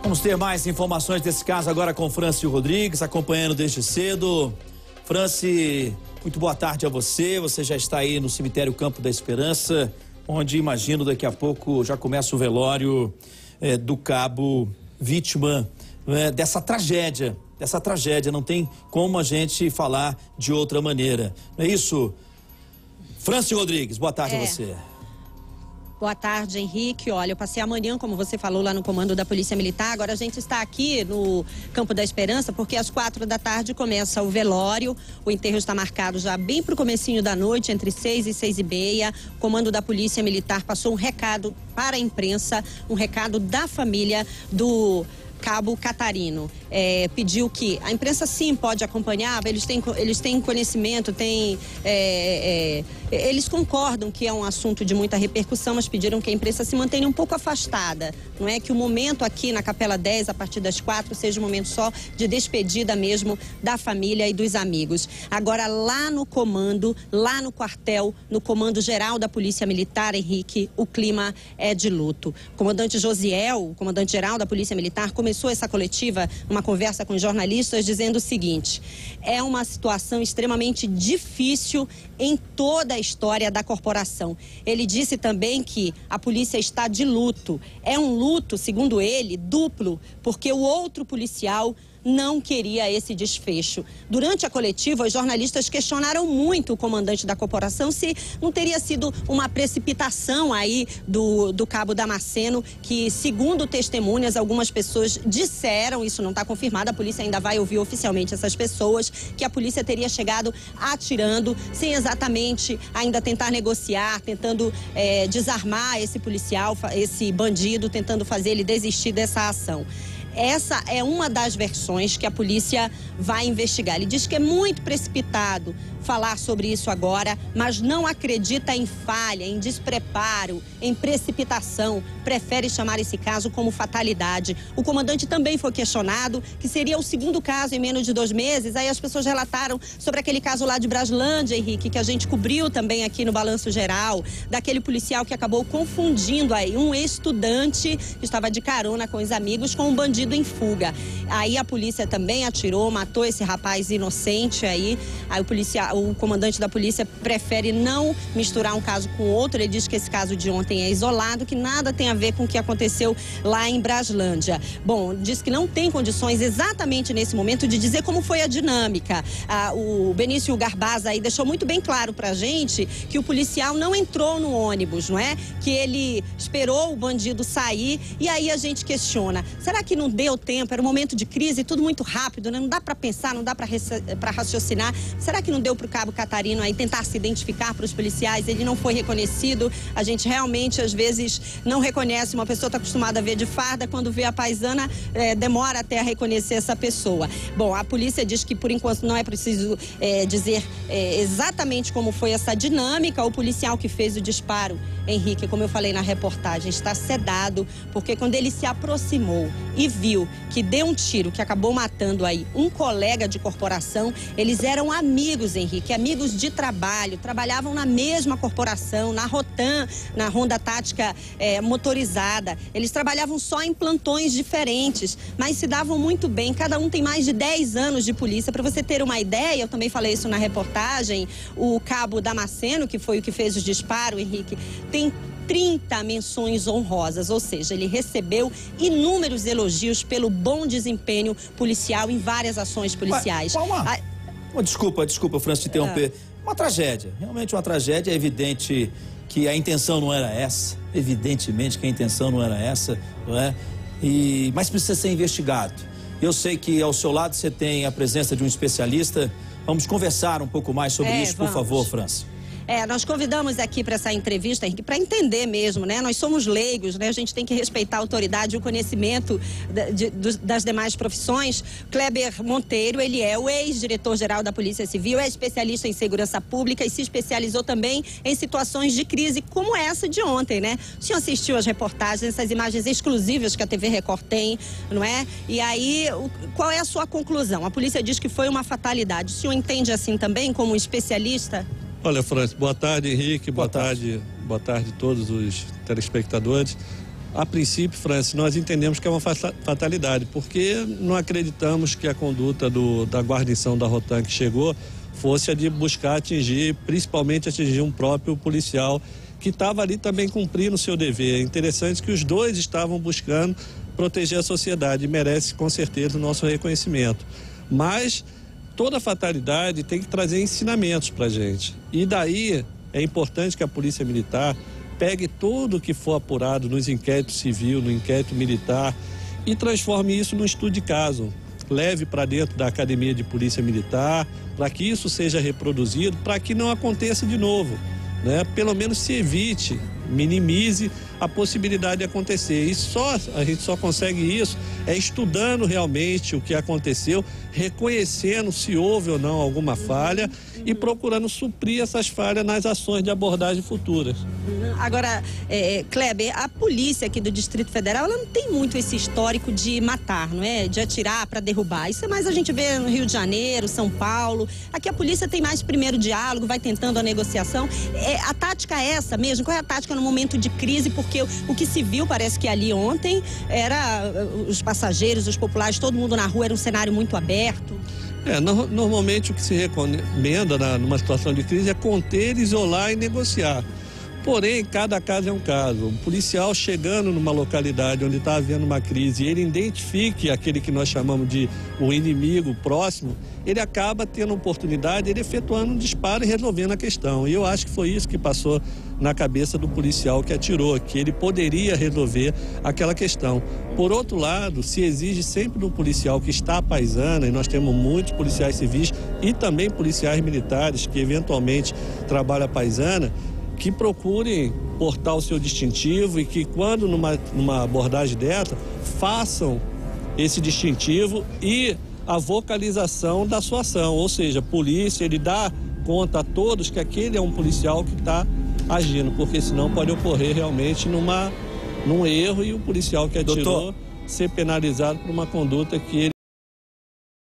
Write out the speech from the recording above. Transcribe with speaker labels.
Speaker 1: Vamos ter mais informações desse caso agora com Franci Rodrigues, acompanhando desde cedo. Franci, muito boa tarde a você. Você já está aí no cemitério Campo da Esperança, onde imagino daqui a pouco já começa o velório do cabo vítima dessa tragédia. Não tem como a gente falar de outra maneira. Não é isso? Franci Rodrigues, boa tarde a você.
Speaker 2: Boa tarde, Henrique. Olha, eu passei a manhã, como você falou, lá no comando da Polícia Militar. Agora a gente está aqui no Campo da Esperança, porque às 4 da tarde começa o velório. O enterro está marcado já bem para o comecinho da noite, entre 6 e 6h30. O comando da Polícia Militar passou um recado para a imprensa, um recado da família do Cabo Catarino. Pediu que a imprensa sim pode acompanhar, eles têm conhecimento, eles concordam que é um assunto de muita repercussão, mas pediram que a imprensa se mantenha um pouco afastada, não é? Que o momento aqui na Capela 10, a partir das 4, seja um momento só de despedida mesmo da família e dos amigos. Agora lá no comando, lá no quartel, no comando geral da Polícia Militar, Henrique, o clima é de luto. O comandante Josiel, o comandante geral da Polícia Militar, começou essa coletiva, uma conversa com jornalistas, dizendo o seguinte: é uma situação extremamente difícil em toda a história da corporação. Ele disse também que a polícia está de luto. É um luto, segundo ele, duplo, porque o outro policial não queria esse desfecho. Durante a coletiva, os jornalistas questionaram muito o comandante da corporação se não teria sido uma precipitação aí do cabo Damasceno, que, segundo testemunhas, algumas pessoas disseram, isso não está confirmado, a polícia ainda vai ouvir oficialmente essas pessoas, que a polícia teria chegado atirando, sem exatamente ainda tentar negociar, tentando desarmar esse policial, esse bandido, tentando fazer ele desistir dessa ação. Essa é uma das versões que a polícia vai investigar. Ele diz que é muito precipitado falar sobre isso agora, mas não acredita em falha, em despreparo, em precipitação. Prefere chamar esse caso como fatalidade. O comandante também foi questionado, que seria o segundo caso em menos de 2 meses. Aí as pessoas relataram sobre aquele caso lá de Braslândia, Henrique, que a gente cobriu também aqui no Balanço Geral, daquele policial que acabou confundindo aí um estudante que estava de carona com os amigos com um bandido em fuga. Aí a polícia também atirou, matou esse rapaz inocente aí. Aí o comandante da polícia prefere não misturar um caso com outro. Ele diz que esse caso de ontem é isolado, que nada tem a ver com o que aconteceu lá em Braslândia. Bom, diz que não tem condições exatamente nesse momento de dizer como foi a dinâmica. O Benício Garbaza aí deixou muito bem claro pra gente que o policial não entrou no ônibus, não é? Que ele esperou o bandido sair, e aí a gente questiona, será que não deu tempo? Era um momento de crise, tudo muito rápido, né? Não dá para pensar, não dá para raciocinar. Será que não deu para o cabo Catarino aí tentar se identificar para os policiais? Ele não foi reconhecido. A gente realmente às vezes não reconhece. Uma pessoa está acostumada a ver de farda, quando vê a paisana demora até a reconhecer essa pessoa. Bom, a polícia diz que por enquanto não é preciso dizer exatamente como foi essa dinâmica. O policial que fez o disparo, Henrique, como eu falei na reportagem, está sedado, porque quando ele se aproximou e viu que deu um tiro que acabou matando aí um colega de corporação, eles eram amigos, Henrique, amigos de trabalho, trabalhavam na mesma corporação, na Rotan, na Ronda Tática motorizada. Eles trabalhavam só em plantões diferentes, mas se davam muito bem. Cada um tem mais de 10 anos de polícia. Para você ter uma ideia, eu também falei isso na reportagem, o cabo Damasceno, que foi o que fez o disparo, Henrique, tem 30 menções honrosas, ou seja, ele recebeu inúmeros elogios pelo bom desempenho policial em várias ações policiais.
Speaker 1: Desculpa, Franci, te interromper. Uma tragédia, realmente uma tragédia. É evidente que a intenção não era essa, evidentemente que a intenção não era essa, não é? Mas precisa ser investigado. Eu sei que ao seu lado você tem a presença de um especialista. Vamos conversar um pouco mais sobre isso, por favor, Franci.
Speaker 2: Nós convidamos aqui para essa entrevista, Henrique, para entender mesmo, né? Nós somos leigos, né? A gente tem que respeitar a autoridade e o conhecimento das demais profissões. Kleber Monteiro, ele é o ex-diretor-geral da Polícia Civil, é especialista em segurança pública e se especializou também em situações de crise como essa de ontem, né? O senhor assistiu às reportagens, essas imagens exclusivas que a TV Record tem, não é? E aí, qual é a sua conclusão? A polícia diz que foi uma fatalidade. O senhor entende assim também, como especialista?
Speaker 3: Olha, Franci, boa tarde, Henrique, boa tarde a todos os telespectadores. A princípio, Francis, nós entendemos que é uma fatalidade, porque não acreditamos que a conduta da guarnição da Rotan que chegou fosse a de buscar atingir, principalmente atingir um próprio policial que estava ali também cumprindo o seu dever. É interessante que os dois estavam buscando proteger a sociedade e merece com certeza o nosso reconhecimento. Mas toda fatalidade tem que trazer ensinamentos para a gente. E daí é importante que a Polícia Militar pegue tudo o que for apurado nos inquéritos civil, no inquérito militar e transforme isso num estudo de caso. Leve para dentro da Academia de Polícia Militar, para que isso seja reproduzido, para que não aconteça de novo, né? Pelo menos se evite, minimize a possibilidade de acontecer. E a gente só consegue isso estudando realmente o que aconteceu, reconhecendo se houve ou não alguma falha e procurando suprir essas falhas nas ações de abordagem futuras.
Speaker 2: Agora, Kleber, a polícia aqui do Distrito Federal, ela não tem muito esse histórico de matar, não é? De atirar para derrubar. Isso é mais a gente vê no Rio de Janeiro, São Paulo. Aqui a polícia tem mais primeiro diálogo, vai tentando a negociação. A tática é essa mesmo? Qual é a tática no momento de crise? Porque o que se viu, parece que ali ontem, era os passageiros, os populares, todo mundo na rua, era um cenário muito aberto.
Speaker 3: Normalmente o que se recomenda numa situação de crise é conter, isolar e negociar. Porém, cada caso é um caso. Um policial chegando numa localidade onde está havendo uma crise e ele identifique aquele que nós chamamos de o inimigo próximo, ele acaba tendo a oportunidade de efetuando um disparo e resolvendo a questão. E eu acho que foi isso que passou na cabeça do policial que atirou, que ele poderia resolver aquela questão. Por outro lado, se exige sempre do policial que está à paisana, e nós temos muitos policiais civis e também policiais militares que eventualmente trabalham à paisana, que procurem portar o seu distintivo e que quando numa abordagem dessa, façam esse distintivo e a vocalização da sua ação. Ou seja, a polícia, ele dá conta a todos que aquele é um policial que está agindo, porque senão pode ocorrer realmente num erro e o policial que atirou ser penalizado por uma conduta que ele